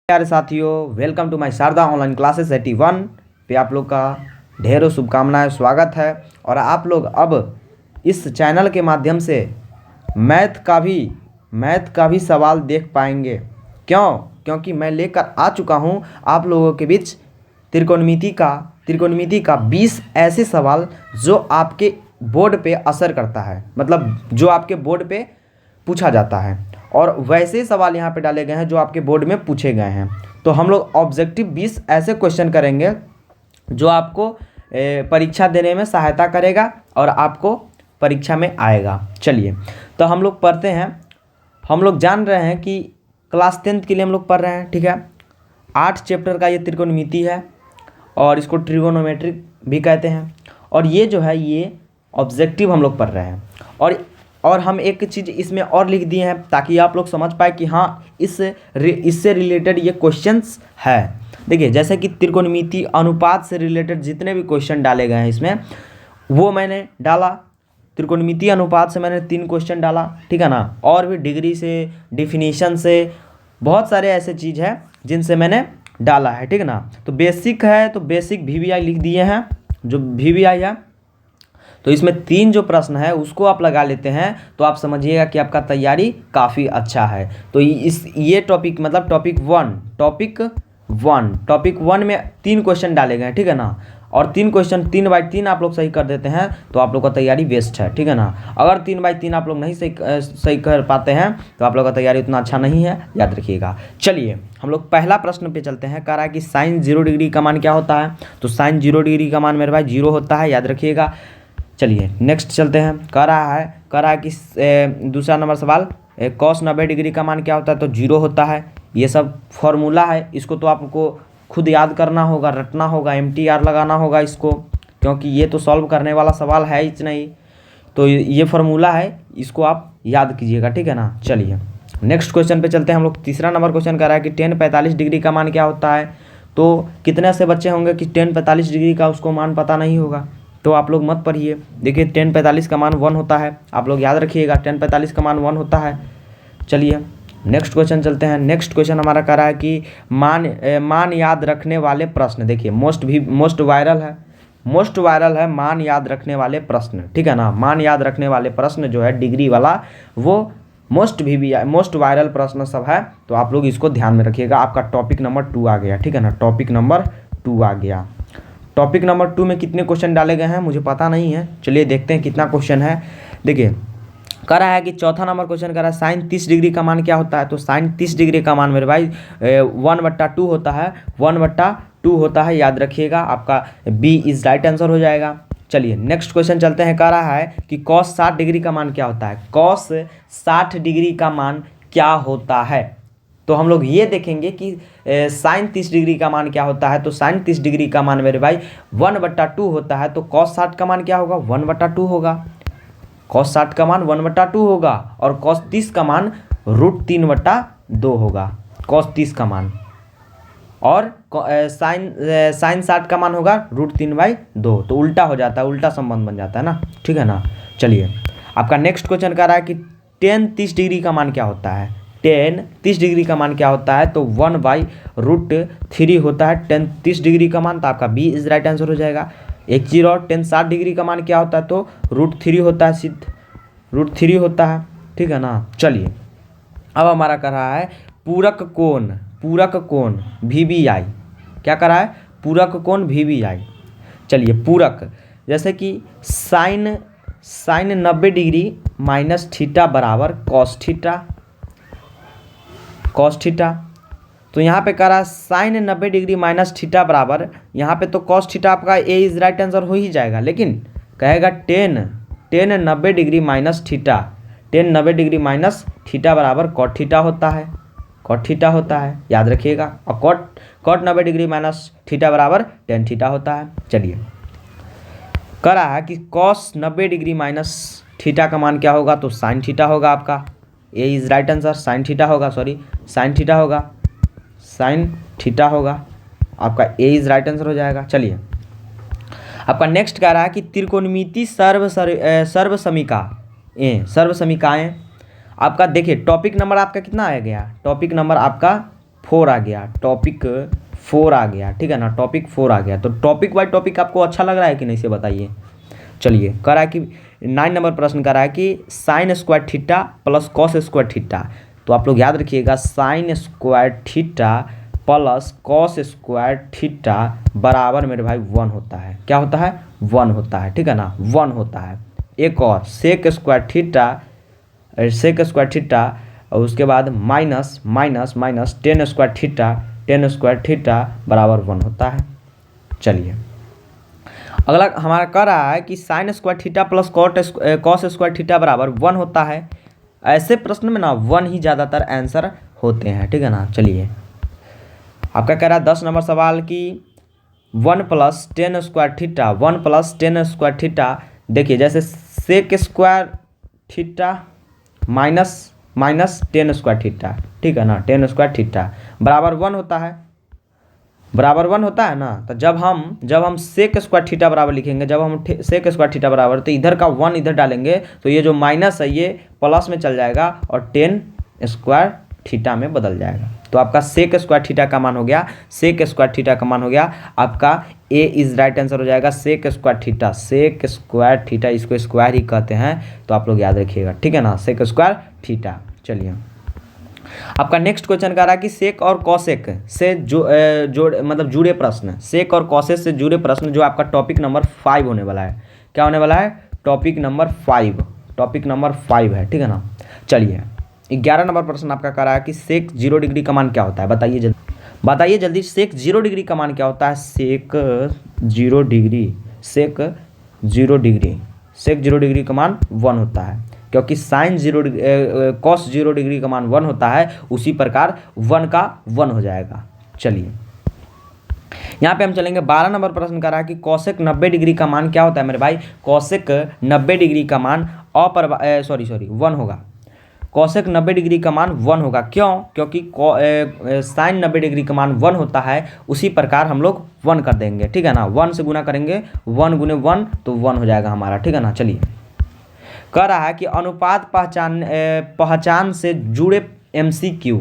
प्यारे साथियों, welcome to my Sharda online classes 81 पे आप लोग का ढेरों शुभकामनाएं, स्वागत है। और आप लोग अब इस चैनल के माध्यम से मैथ का भी सवाल देख पाएंगे। क्योंकि मैं लेकर आ चुका हूं आप लोगों के बीच त्रिकोणमिति का 20 ऐसे सवाल जो आपके बोर्ड पे असर करता है, मतलब जो आपके बोर्ड पे पूछा जाता है। और वैसे सवाल यहाँ पे डाले गए हैं जो आपके बोर्ड में पूछे गए हैं। तो हम लोग ऑब्जेक्टिव 20 ऐसे क्वेश्चन करेंगे जो आपको परीक्षा देने में सहायता करेगा और आपको परीक्षा में आएगा। चलिए, तो हम लोग पढ़ते हैं। हम लोग जान रहे हैं कि क्लास 10th के लिए हम लोग पढ़ रहे हैं, ठीक है। 8 चैप्टर का ये त्रिकोणमिति है और इसको ट्रिगोनोमेट्रिक भी कहते हैं। और ये जो है ये ऑब्जेक्टिव हम लोग पढ़ रहे हैं। और हम एक चीज़ इसमें और लिख दिए हैं ताकि आप लोग समझ पाए कि हाँ इससे रिलेटेड ये क्वेश्चंस है। देखिए, जैसे कि त्रिकोणमिति अनुपात से रिलेटेड जितने भी क्वेश्चन डाले गए हैं इसमें वो मैंने डाला। त्रिकोणमिति अनुपात से मैंने 3 क्वेश्चन डाला, ठीक है ना। और भी डिग्री से, डिफिनीशन से, बहुत सारे ऐसे चीज़ है जिनसे मैंने डाला है, ठीक है ना। तो बेसिक है तो बेसिक VBI लिख दिए हैं, जो VBI है। तो इसमें 3 जो प्रश्न है उसको आप लगा लेते हैं तो आप समझिएगा कि आपका तैयारी काफ़ी अच्छा है। तो ये टॉपिक मतलब टॉपिक वन में 3 क्वेश्चन डाले गए हैं, ठीक है ना। और 3 क्वेश्चन 3 बाई 3 आप लोग सही कर देते हैं तो आप लोग का तैयारी बेस्ट है, ठीक है ना। अगर 3 बाई 3 आप लोग नहीं सही कर पाते हैं तो आप लोग का तैयारी उतना अच्छा नहीं है, याद रखिएगा। चलिए, हम लोग पहला प्रश्न पे चलते हैं। कह रहा है कि साइन 0 डिग्री का मान क्या होता है। तो साइन 0 डिग्री का मान मेरे भाई 0 होता है, याद रखिएगा। चलिए नेक्स्ट चलते हैं। कह रहा है कि दूसरा नंबर सवाल, कॉस 90 डिग्री का मान क्या होता है। तो 0 होता है। ये सब फॉर्मूला है, इसको तो आपको खुद याद करना होगा, रटना होगा, MTR लगाना होगा इसको, क्योंकि ये तो सॉल्व करने वाला सवाल है ही नहीं। तो ये फार्मूला है, इसको आप याद कीजिएगा, ठीक है ना। चलिए नेक्स्ट क्वेश्चन पे चलते हैं हम लोग। तीसरा नंबर क्वेश्चन कह रहा है कि tan 45 डिग्री का मान क्या होता है। तो कितने ऐसे बच्चे होंगे कि tan 45 डिग्री का उसको मान पता नहीं होगा, तो आप लोग मत पढ़िए। देखिए tan 45 का मान 1 होता है, आप लोग याद रखिएगा tan 45 का मान 1 होता है। चलिए नेक्स्ट क्वेश्चन चलते हैं। नेक्स्ट क्वेश्चन हमारा कह रहा है कि मान याद रखने वाले प्रश्न। देखिए मोस्ट वायरल है मान याद रखने वाले प्रश्न, ठीक है ना। मान याद रखने वाले प्रश्न जो है डिग्री वाला, वो मोस्ट वायरल प्रश्न सब है। तो आप लोग इसको ध्यान में रखिएगा। आपका टॉपिक नंबर 2 आ गया, ठीक है ना। टॉपिक नंबर 2 आ गया। टॉपिक नंबर 2 में कितने क्वेश्चन डाले गए हैं मुझे पता नहीं है। चलिए देखते हैं कितना क्वेश्चन है। देखिए कह रहा है कि चौथा नंबर क्वेश्चन कह रहा है साइन 30 डिग्री का मान क्या होता है। तो साइन 30 डिग्री का मान मेरे भाई 1/2 होता है, 1/2 होता है, याद रखिएगा। आपका B इज राइट आंसर हो जाएगा। चलिए नेक्स्ट क्वेश्चन चलते हैं। कह रहा है कि कॉस 60 डिग्री का मान क्या होता है। कॉस 60 डिग्री का मान क्या होता है। तो हम लोग ये देखेंगे कि साइन 30 डिग्री का मान क्या होता है। तो साइन 30 डिग्री का मान मेरे भाई 1/2 होता है। तो कॉस 60 का मान क्या होगा, 1/2 होगा। कॉस 60 का मान 1/2 होगा और कॉस 30 का मान √3/2 होगा। कॉस 30 का मान और साइन 60 का मान होगा √3/2। तो उल्टा हो जाता है, उल्टा संबंध बन जाता है ना, ठीक है ना। चलिए आपका नेक्स्ट क्वेश्चन कह रहा है कि tan 30 डिग्री का मान क्या होता है। tan 30 डिग्री का मान क्या होता है। तो 1/√3 होता है tan 30 डिग्री का मान। तो आपका B इज राइट आंसर हो जाएगा। एक चीज और, tan 60 डिग्री का मान क्या होता है। तो √3 होता है, सिद्ध √3 होता है, ठीक है ना। चलिए अब हमारा कर रहा है पूरक कोण VBI। क्या कर रहा है, पूरक कोण VBI। चलिए पूरक, जैसे कि साइन 90 डिग्री माइनस थीटा बराबर कॉस थीटा। तो यहाँ पे कह रहा है साइन 90 डिग्री माइनस थीटा बराबर, यहाँ पे तो कॉस थीटा आपका A इज राइट आंसर हो ही जाएगा, लेकिन कहेगा ten 90 degree minus theta. tan 90 degree minus theta बराबर कॉट थीटा होता है, याद रखिएगा। और कॉट 90 डिग्री माइनस थीटा बराबर tan थीटा होता है। चलिए कह रहा है कि कॉस 90 डिग्री माइनस थीटा का मान क्या होगा। तो साइन थीटा होगा। आपका A is right answer, sine theta होगा। आपका A इज राइट आंसर हो जाएगा। चलिए आपका नेक्स्ट कह रहा है कि त्रिकोणमिति सर्वसमीकाएं। आपका देखिए टॉपिक नंबर आपका कितना आ गया। टॉपिक नंबर आपका 4 आ गया, टॉपिक 4 आ गया, ठीक है ना, टॉपिक 4 आ गया। तो टॉपिक बाय टॉपिक आपको अच्छा लग रहा है कि नहीं से बताइए। चलिए, कह रहा है कि 9 नंबर प्रश्न कह रहा है कि sine square theta plus cos square theta. तो आप लोग याद रखिएगा, sine square theta plus cos square theta बराबर मेरे भाई 1 होता है। क्या होता है? 1 होता है, ठीक है ना, 1 होता है। एक और सेक स्क्वायर थीटा और उसके बाद minus minus minus ten square theta बराबर 1 होता है। चलिए, अगला हमारा कह रहा है कि sine square theta plus cos square theta बराबर 1 होता है। ऐसे प्रश्न में ना 1 ही ज़्यादातर आंसर होते हैं, ठीक है ना। चलिए, आपका कह रहा है 10 नंबर सवाल की 1 प्लस टेन स्क्वायर थीटा। देखिए, जैसे sec square theta minus minus ten square theta, ठीक है ना, टेन स्क्वायर थीटा बराबर 1 होता है, बराबर 1 होता है ना। तो जब हम सेक स्क्वायर थीटा बराबर लिखेंगे, जब हम सेक स्क्वायर थीटा बराबर, तो इधर का 1 इधर डालेंगे तो ये जो माइनस है ये प्लस में चल जाएगा और टेन स्क्वायर थीटा में बदल जाएगा। तो आपका सेक स्क्वायर थीटा का मान हो गया, सेक स्क्वायर थीटा का मान हो गया आपका ए इज राइट आंसर हो जाएगा, सेक स्क्वायर थीटा, इसको स्क्वायर ही कहते हैं, तो आप लोग याद रखिएगा, ठीक है ना, सेक स्क्वायर थीटा। चलिए, आपका नेक्स्ट क्वेश्चन कह रहा है कि सेक और कॉसेक से मतलब जुड़े प्रश्न, सेक और कॉसेक से जुड़े प्रश्न, जो आपका टॉपिक नंबर 5 होने वाला है। क्या होने वाला है? टॉपिक नंबर 5 है, ठीक है ना। चलिए, 11 नंबर प्रश्न आपका कह रहा है कि सेक 0 डिग्री का मान क्या होता है? बताइए जल्दी, सेक 0 डिग्री का मान क्या होता है? सेक 0 डिग्री का मान 1 होता है, क्योंकि कॉस 0 डिग्री का मान 1 होता है, उसी प्रकार 1 का 1 हो जाएगा। चलिए, यहाँ पे हम चलेंगे 12 नंबर प्रश्न कर रहा है कि कॉसेक 90 डिग्री का मान क्या होता है मेरे भाई? कॉसेक 90 डिग्री का मान 1 होगा। कॉसेक 90 डिग्री का मान 1 होगा, क्यों? क्योंकि साइन 90 डिग्री का मान 1 होता है, उसी प्रकार हम लोग 1 कर देंगे, ठीक है ना, 1 से गुना करेंगे, 1 गुने 1 तो 1 हो जाएगा हमारा, ठीक है ना। चलिए, कह रहा है कि अनुपात पहचान से जुड़े MCQ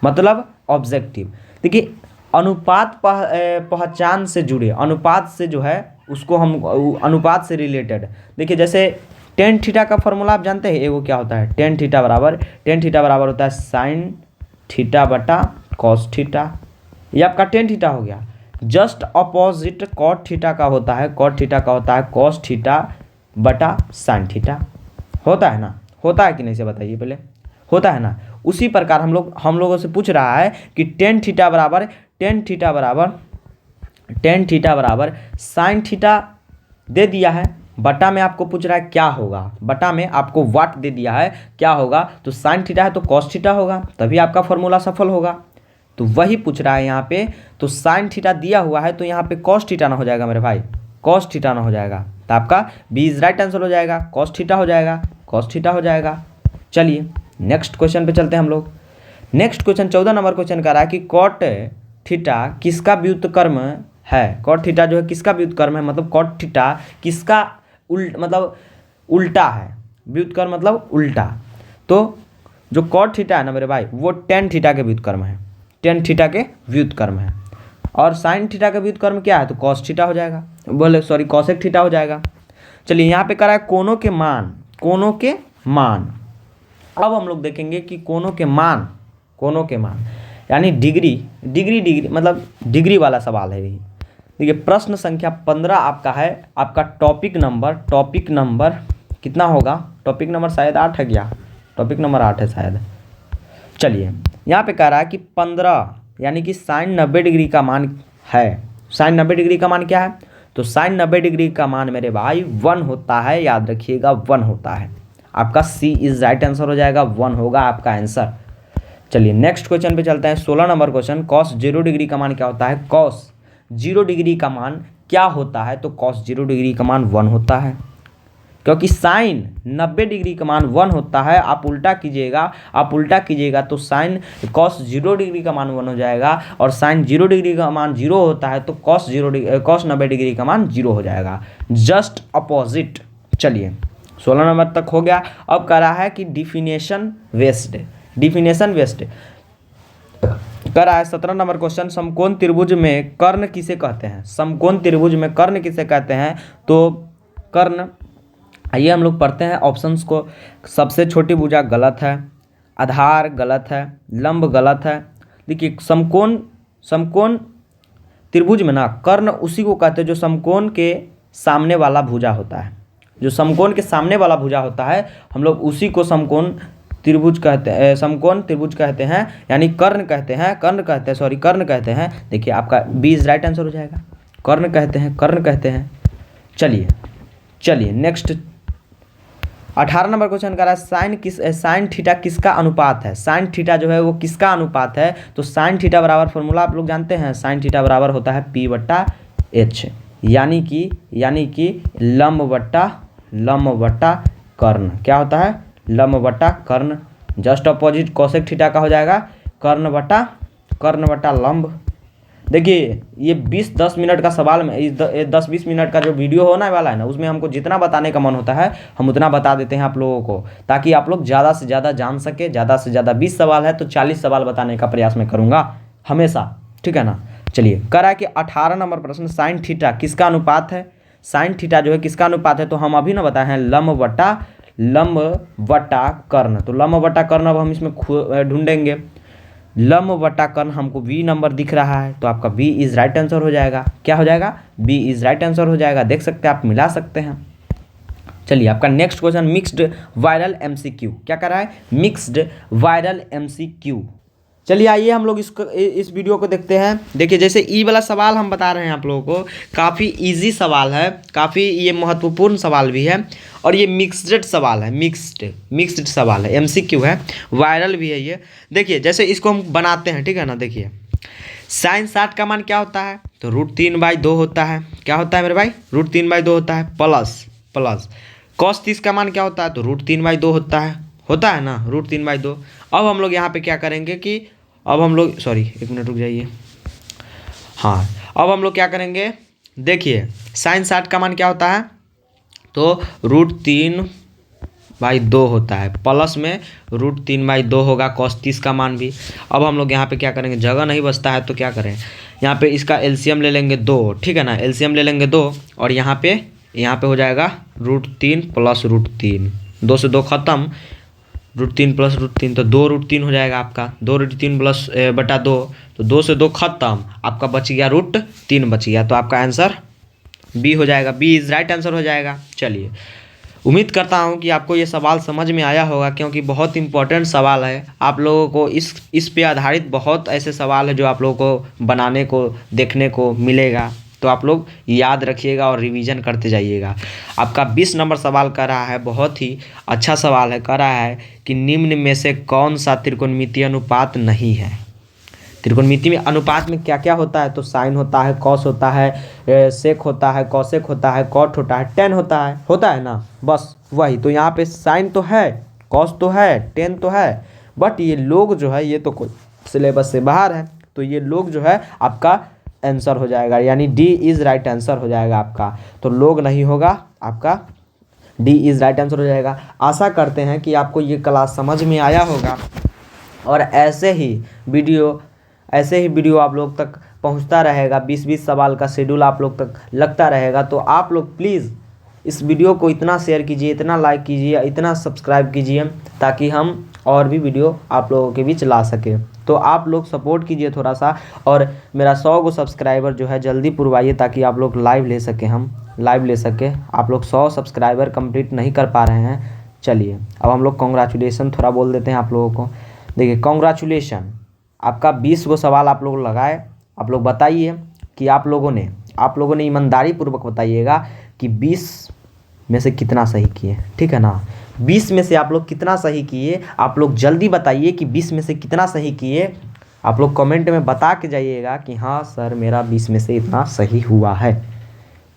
मतलब ऑब्जेक्टिव। देखिए, अनुपात पहचान से जुड़े, अनुपात से जो है उसको हम अनुपात से रिलेटेड, देखिए जैसे टेन थीटा का फॉर्मूला आप जानते हैं, एगो क्या होता है? टेन थीटा बराबर होता है साइन थीटा बटा कॉस थीटा। ये आपका टेन थीटा हो गया। जस्ट अपोजिट कॉट थीटा का होता है, कॉस थीटा बटा साइन थीटा। होता है ना, होता है कि नहीं से बताइए पहले, होता है ना। उसी प्रकार हम लोगों से पूछ रहा है कि टेन थीटा बराबर साइन थीटा दे दिया है, बटा में आपको पूछ रहा है क्या होगा, बटा में आपको वाट दे दिया है, क्या होगा? तो साइन थीटा है तो कॉस थीटा होगा, तभी आपका फॉर्मूला सफल होगा। तो वही पूछ रहा है यहाँ पे। तो साइन थीटा दिया हुआ है तो यहाँ पे कॉस थीटा ना हो जाएगा मेरे भाई, कॉस थीटा ना हो जाएगा, तो आपका बी इज राइट आंसर हो जाएगा, कॉस थीटा हो जाएगा। चलिए, नेक्स्ट क्वेश्चन पे चलते हैं हम लोग। नेक्स्ट क्वेश्चन 14 नंबर क्वेश्चन का रहा है कि कॉट थीटा किसका व्युत्क्रम है? कॉट थीटा जो है किसका व्युत्क्रम है? मतलब कॉट थीटा किसका उल्टा है, व्युत्क्रम मतलब उल्टा। तो जो कॉट थीटा है ना मेरे भाई, वो टेन थीटा के व्युत्क्रम है, और साइन थीटा का व्युत्क्रम क्या है? तो कॉस थीटा हो जाएगा, कॉसेक थीटा हो जाएगा। चलिए, यहाँ पे कह रहा है कोनों के मान। अब हम लोग देखेंगे कि कोनों के मान यानी डिग्री मतलब डिग्री वाला सवाल है यही। देखिए, प्रश्न संख्या 15 आपका है, आपका टॉपिक नंबर कितना होगा? टॉपिक नंबर शायद 8 है क्या? टॉपिक नंबर 8 है शायद। चलिए, यहाँ पे कह रहा है कि 15 यानी कि साइन 90 डिग्री का मान है। साइन 90 डिग्री का मान क्या है? तो साइन 90 डिग्री का मान मेरे भाई 1 होता है, याद रखिएगा 1 होता है। आपका सी इज राइट आंसर हो जाएगा, 1 होगा आपका आंसर। चलिए, नेक्स्ट क्वेश्चन पे चलते हैं। 16 नंबर क्वेश्चन, कॉस 0 डिग्री का मान क्या होता है? कॉस 0 डिग्री का मान क्या होता है? तो कॉस 0 डिग्री का मान 1 होता है, क्योंकि साइन 90 डिग्री का मान 1 होता है। आप उल्टा कीजिएगा तो साइन कॉस 0 डिग्री का मान 1 हो जाएगा, और साइन 0 डिग्री का मान 0 होता है तो कॉस 90 डिग्री का मान 0 हो जाएगा, जस्ट अपोजिट। चलिए, 16 नंबर तक हो गया। अब कह रहा है कि डिफिनेशन वेस्ड कर रहा है 17 नंबर क्वेश्चन, समकोण त्रिभुज में कर्ण किसे कहते हैं? समकोण त्रिभुज में कर्ण किसे कहते हैं? तो कर्ण, आइए हम लोग पढ़ते हैं ऑप्शंस को। सबसे छोटी भुजा गलत है, आधार गलत है, लंब गलत है। देखिए समकोण त्रिभुज में ना कर्ण उसी को कहते हैं जो समकोण के सामने वाला भुजा होता है। जो समकोण के सामने वाला भुजा होता है हम लोग उसी को समकोण त्रिभुज कहते हैं, समकोण त्रिभुज कहते हैं, यानी कर्ण कहते हैं, कर्ण कहते हैं। देखिए आपका बी इज राइट आंसर हो जाएगा। कर्ण कहते हैं। चलिए नेक्स्ट 18 नंबर क्वेश्चन कर रहा है साइन थीटा किसका अनुपात है? साइन थीटा जो है वो किसका अनुपात है? तो साइन थीटा बराबर फॉर्मूला आप लोग जानते हैं, साइन थीटा बराबर होता है P/H, यानी कि लंब बट्टा कर्ण। क्या होता है? लंब बट्टा कर्ण। जस्ट अपोजिट कोसेक थीटा का हो जाएगा कर्ण बट्टा लंब। देखिए ये 20-10 मिनट का सवाल में 10-20 मिनट का जो वीडियो होने वाला है ना, उसमें हमको जितना बताने का मन होता है हम उतना बता देते हैं आप लोगों को, ताकि आप लोग ज़्यादा से ज़्यादा जान सके। ज़्यादा से ज़्यादा 20 सवाल है तो 40 सवाल बताने का प्रयास मैं करूँगा हमेशा, ठीक है ना। चलिए करा कि 18 नंबर प्रश्न, साइन थीटा किसका अनुपात है? साइन थीटा जो है किसका अनुपात है? तो हम अभी ना बताए हैं लंब बट्टा कर्ण। तो लंब बट्टा कर्ण अब हम इसमें ढूंढेंगे। लंब बट्टा कर्ण हमको बी नंबर दिख रहा है, तो आपका बी इज राइट आंसर हो जाएगा। क्या हो जाएगा? बी इज राइट आंसर हो जाएगा। देख सकते हैं आप, मिला सकते हैं। चलिए आपका next question, mixed viral MCQ। क्या कर रहा है? Mixed viral MCQ। चलिए आइए हम लोग इस वीडियो को देखते हैं। देखिए जैसे ई वाला सवाल हम बता रहे हैं आप लोगों को, काफ़ी इजी सवाल है, काफ़ी ये महत्वपूर्ण सवाल भी है, और ये मिक्स्ड सवाल है, मिक्स्ड सवाल है, MCQ है, वायरल भी है ये। देखिए जैसे इसको हम बनाते हैं, ठीक है ना। देखिए साइन 60 का मान क्या होता है? तो √3/2 होता है। क्या होता है मेरे भाई? √3/2 होता है। प्लस cos 30 का मान क्या होता है? तो √3/2 होता है ना, √3/2। अब हम लोग यहाँ पे क्या करेंगे कि अब हम लोग, सॉरी एक मिनट रुक जाइए, हाँ अब हम लोग क्या करेंगे, देखिए साइन 60 का मान क्या होता है? तो √3/2 होता है, प्लस में √3/2 होगा cos 30 का मान भी। अब हम लोग यहाँ पे क्या करेंगे, जगह नहीं बचता है तो क्या करें, यहाँ पे इसका एलसीएम ले लेंगे 2, ठीक है ना, एलसीएम ले लेंगे 2, और यहाँ पे हो जाएगा √3 प्लस √3, 2 से 2 खत्म, √3 प्लस √3 तो 2√3 हो जाएगा आपका, 2√3 प्लस बटा 2, तो 2 से 2 खत्म, आपका बच गया √3 बच गया। तो आपका आंसर बी हो जाएगा, बी इज राइट आंसर हो जाएगा। चलिए उम्मीद करता हूँ कि आपको ये सवाल समझ में आया होगा, क्योंकि बहुत इंपॉर्टेंट सवाल है। आप लोगों को इस पे आधारित बहुत ऐसे सवाल है जो आप लोगों को बनाने को देखने को मिलेगा, तो आप लोग याद रखिएगा और रिवीजन करते जाइएगा। आपका 20 नंबर सवाल कर रहा है, बहुत ही अच्छा सवाल है, कर रहा है कि निम्न में से कौन सा त्रिकोणमितीय अनुपात नहीं है। त्रिकोणमिति में अनुपात में क्या क्या होता है? तो साइन होता है, कॉस होता है, सेक होता है, कॉसेक होता है, कॉट होता है, टेन होता है ना, बस वही। तो यहाँ पे साइन तो है, कॉस तो है, टेन तो है, बट ये लोग जो है ये तो कोई सिलेबस से बाहर है, तो ये लोग जो है आपका आंसर हो जाएगा, यानी डी इज राइट आंसर हो जाएगा आपका। तो लोग नहीं होगा, आपका डी इज राइट आंसर हो जाएगा। आशा करते हैं कि आपको ये क्लास समझ में आया होगा, और ऐसे ही वीडियो आप लोग तक पहुंचता रहेगा, 20-20 सवाल का शेड्यूल आप लोग तक लगता रहेगा। तो आप लोग प्लीज़ इस वीडियो को इतना शेयर कीजिए, इतना लाइक कीजिए, इतना सब्सक्राइब कीजिए, ताकि हम और भी वीडियो आप लोगों के बीच ला सके। तो आप लोग सपोर्ट कीजिए थोड़ा सा, और मेरा 100 को सब्सक्राइबर जो है जल्दी पुरवाइए, ताकि आप लोग लाइव ले सकें, हम लाइव ले सके। आप लोग 100 सब्सक्राइबर कंप्लीट नहीं कर पा रहे हैं। चलिए अब हम लोग कॉन्ग्रेचुलेसन थोड़ा बोल देते हैं आप लोगों को। देखिए कॉन्ग्रेचुलेसन, आपका 20 गो सवाल आप लोग लगाए। आप लोग बताइए कि आप लोगों ने ईमानदारी पूर्वक बताइएगा कि 20 में से कितना सही किए, ठीक है ना। 20 में से आप लोग कितना सही किए, आप लोग जल्दी बताइए कि 20 में से कितना सही किए। आप लोग कमेंट में बता के जाइएगा कि हाँ सर मेरा 20 में से इतना सही हुआ है।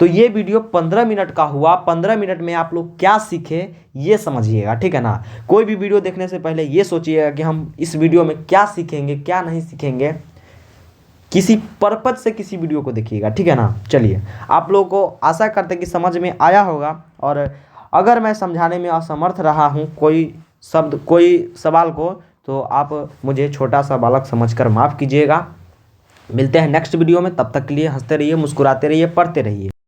तो ये वीडियो 15 मिनट का हुआ, 15 मिनट में आप लोग क्या सीखे ये समझिएगा, ठीक है ना। कोई भी वीडियो देखने से पहले ये सोचिएगा कि हम इस वीडियो में क्या सीखेंगे, क्या नहीं सीखेंगे, किसी पर्पज से किसी वीडियो को देखिएगा, ठीक है ना। चलिए आप लोगों को आशा करते हैं कि समझ में आया होगा, और अगर मैं समझाने में असमर्थ रहा हूँ कोई शब्द, कोई सवाल को, तो आप मुझे छोटा सा बालक समझकर माफ़ कीजिएगा। मिलते हैं नेक्स्ट वीडियो में, तब तक के लिए हंसते रहिए, मुस्कुराते रहिए, पढ़ते रहिए।